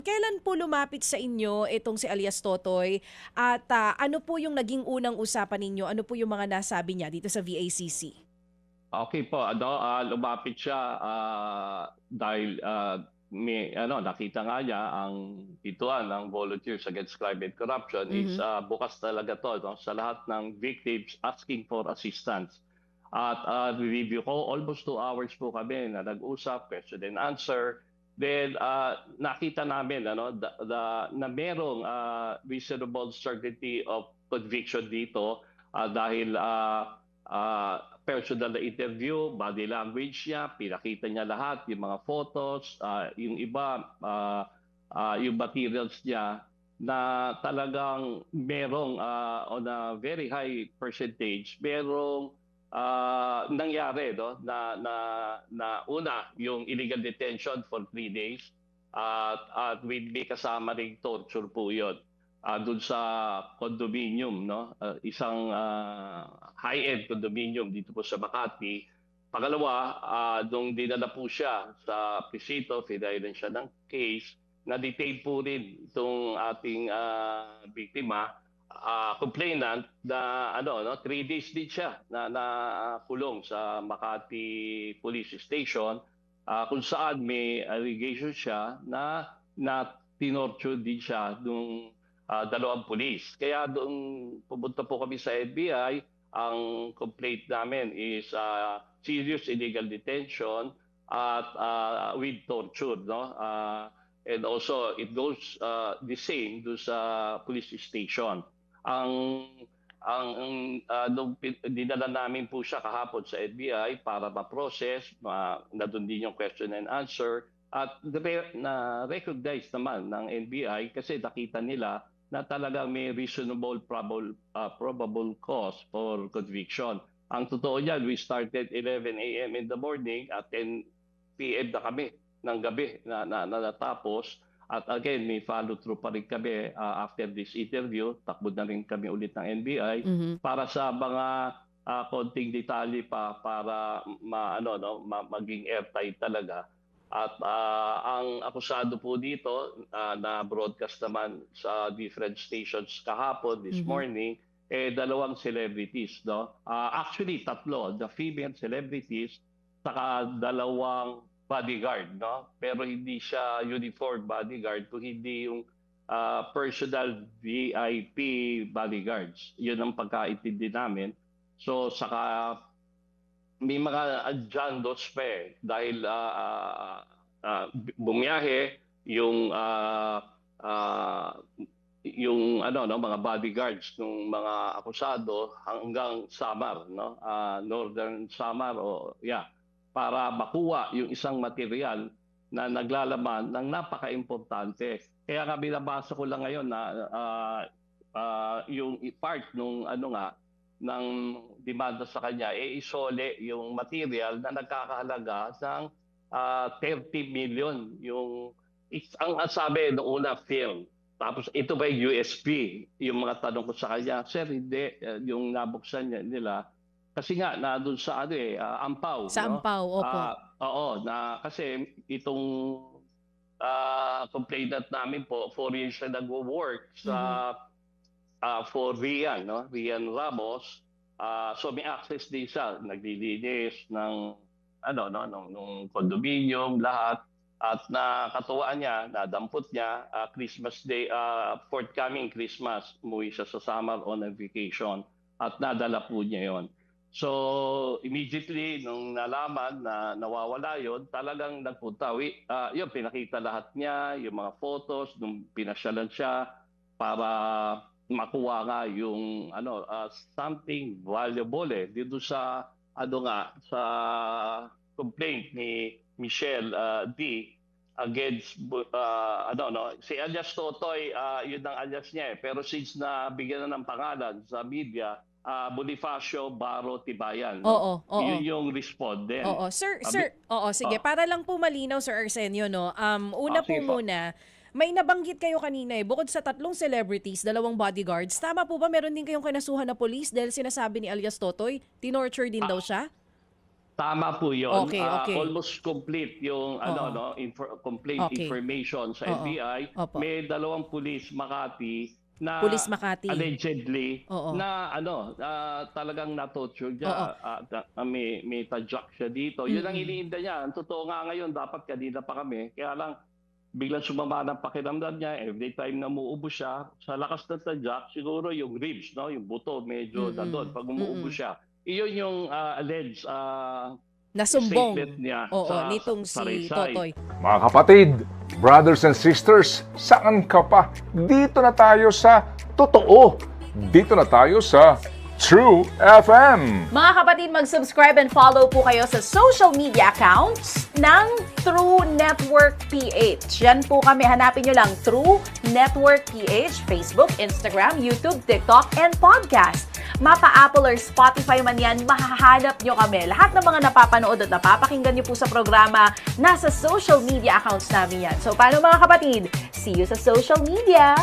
Kailan po lumapit sa inyo itong si alias Totoy at ano po yung naging unang usapan ninyo? Ano po yung mga nasabi niya dito sa VACC? Okay po, lumapit siya dahil may nakita nga niya ang pituan ng Volunteers Against Crime and Corruption is Mhm. bukas talaga to, no, sa lahat ng victims asking for assistance. At review ko, almost 2 hours po kami na nag-usap, question and answer. Then nakita namin na merong reasonable certainty of conviction dito dahil personal na interview, body language niya, pinakita niya lahat, yung mga photos, yung iba, yung materials niya na talagang merong on a very high percentage, merong nangyari na una yung illegal detention for 3 days at with may kasama ring torture po yun doon sa condominium, no? Isang high-end condominium dito po sa Makati. Pangalawa, nung dinala po siya sa presinto, finailan siya ng case, na-detain po rin itong ating biktima, complainant na 3 days din siya na kulong sa Makati Police Station kung saan may allegation siya na tinorture din siya nung dalawang pulis. Kaya doon pumunta po kami sa NBI. Ang complaint namin is serious illegal detention at with torture, no? And also it goes the same do sa police station. Ang nung dinala namin po siya kahapon sa NBI para ma-process, na doon din yung question and answer at na-recognize naman ng NBI kasi nakita nila na talagang may reasonable probable cause for conviction. Ang totoo niyan, we started 11 a.m. in the morning at 10 p.m. na kami ng gabi na natapos. At again, may follow-through pa rin kami after this interview. Takbo na rin kami ulit ng NBI Mhm. para sa mga konting detalye pa para maging airtight talaga. At ang akusado po dito na broadcast naman sa different stations kahapon, this Mhm. morning, dalawang celebrities, no? Actually, tatlo, the female celebrities, saka dalawang bodyguard, no? Pero hindi siya uniform bodyguard, kung hindi yung personal VIP bodyguards. Yun ang pagkaintindi namin. So, saka may mga adjandos pa dahil bumiyahe yung ah, yung mga bodyguards ng mga akusado hanggang Samar, no? Northern Samar, o yeah, para makuha yung isang material na naglalaman ng napaka-importante. Kaya nga binabasa ko lang ngayon na yung part nung ng demanda sa kanya, isole yung material na nagkakahalaga ng 30 million. Ang sabi noong una, film. Tapos ito ba yung USP? Yung mga tanong ko sa kanya, sir, hindi. Yung nabuksan nila, kasi nga, na doon sa Ampaw, Sa no? Ampaw, opo. Oo, na kasi itong complainant namin po, 4 years na nag-work sa Mhm. for Rian, no? Rian Ramos. So may access din siya, naglilinis ng nung condominium, lahat. At nakatuwaan niya, nadampot niya, Christmas Day, forthcoming Christmas, umuwi siya sa summer on a vacation at nadala po niya yon. So immediately nung nalaman na nawawala yon, talagang nagpunta. Yun, pinakita lahat niya, yung mga photos, nung pinasyalan siya para makuha nga yung something valuable dito sa sa complaint ni Michelle D against si alias Totoy, yun ang alias niya pero since na bigyan na ng pangalan sa media, Bonifacio Baro Tibayan, no? Oo, oo. Yun yung respondent. Oo. Sir, Sabi, oo, sige. ah, Para lang po malinaw, Sir Arsenio, no? Una po sige po. muna, may nabanggit kayo kanina bukod sa tatlong celebrities, dalawang bodyguards, tama po ba meron din kayong kinasuhan na police dahil sinasabi ni alias Totoy, tinorture din daw Ah, siya? Tama po 'yon. Okay, okay. Almost complete yung complete Okay. information sa Oo. NBI. Opo. May 2 pulis Makati na Pulis Makati. allegedly Oo. na talagang na-torture Oo. niya. May tadyak siya dito. Yun ang iniinda niya. Ang totoo nga ngayon, dapat kanina pa kami. Kaya lang, biglang sumama ng pakiramdam niya. Every time na umuubo siya, sa lakas ng tadyak, siguro yung ribs, no, yung buto, medyo na doon. Pag umuubo siya, iyon yung alleged Nasumbong. statement niya Oo, nitong si Saraysay. Totoy. Mga kapatid, brothers and sisters, saan ka pa? Dito na tayo sa totoo. Dito na tayo sa True FM. Mga kapatid, mag-subscribe and follow po kayo sa social media accounts ng True Network PH. Yan po kami. Hanapin nyo lang True Network PH, Facebook, Instagram, YouTube, TikTok, and podcast. Mapa Apple or Spotify man yan, mahahanap nyo kami. Lahat ng mga napapanood at napapakinggan nyo po sa programa, nasa social media accounts namin yan. So, paano mga kapatid? See you sa social media!